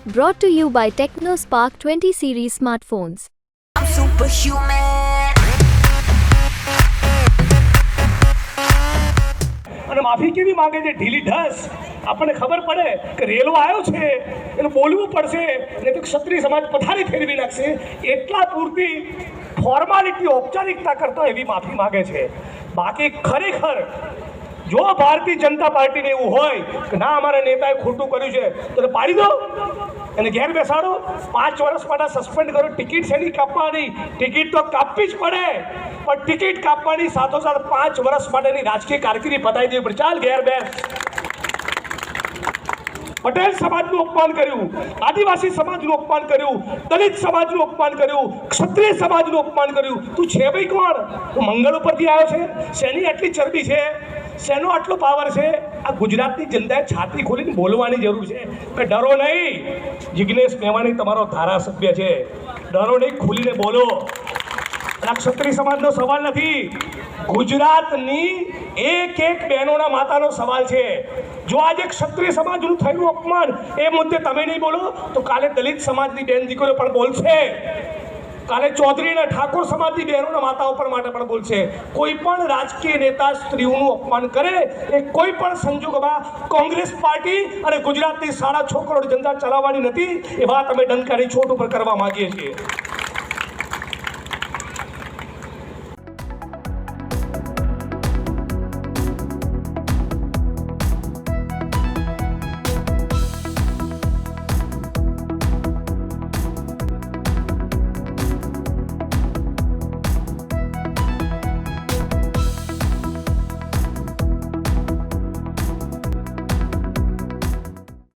Brought to you by TechnoSpark 20 series smartphones. I'm superhuman. અને માફી કેવી માંગે છે? ઢીલી ઢસ. આપણને ખબર પડે કે રેલવો આવ્યો છે, એને બોલવું પડશે, નહીં તો ક્ષત્રિય સમાજ પથારી ફેરવી નાખશે. એટલા પૂરતી ફોર્માલિટી, ઔપચારિકતા કરતા એવી માફી માંગે છે. બાકી ખરેખર જો ભારતીય જનતા પાર્ટીને એવું હોય કે ના અમારા નેતાએ ખોટું કર્યું છે તો એને પાડી દો, એને ઘેર બેસાડો, 5 વર્ષ માટે સસ્પેન્ડ કરો. ટિકિટ શેની કાપવાની? ટિકિટ તો કાપવી જ પડે, પણ ટિકિટ કાપવાની સાથોસાથ 5 વર્ષ માટેની રાજકીય કારકિર્દી પતાવી દેવી પડે. ચાલ ઘેર બેસ. પટેલ સમાજનું અપમાન કર્યું, આદિવાસી સમાજનું અપમાન કર્યું, દલિત સમાજનું અપમાન કર્યું, ક્ષત્રિય સમાજનું અપમાન કર્યું. તું છે ભાઈ કોણ? તું મંગળ ઉપરથી આવ્યો છે? શેની આટલી ચરબી છે? શેનો આટલો પાવર છે? આ ગુજરાતની જનતાએ છાતી ખોલીને બોલવાની જરૂર છે કે ડરો નહીં. જિગ્નેશ મેવાણી તમારો ધારાસભ્ય છે, ડરો નહીં, ખુલીને બોલો. આ ક્ષત્રિય સમાજનો સવાલ નથી, ગુજરાતની એક બહેનોના માતાનો સવાલ છે. જો આજે ક્ષત્રિય સમાજનું થયેલું અપમાન એ મુદ્દે તમે નહીં બોલો તો કાલે દલિત સમાજની બેન દીકરીઓ પણ બોલશે, કાલે ચૌધરી અને ઠાકોર સમાજની બહેનોના માતાઓ પર માટે પણ બોલશે. કોઈ પણ રાજકીય નેતા સ્ત્રીઓનું અપમાન કરે એ કોઈ પણ સંજોગોમાં કોંગ્રેસ પાર્ટી અને ગુજરાતની 6.5 કરોડ જનતા ચલાવવાની નથી. એ વાત અમે ડંકાની ચોટ ઉપર કરવા માંગીએ છીએ.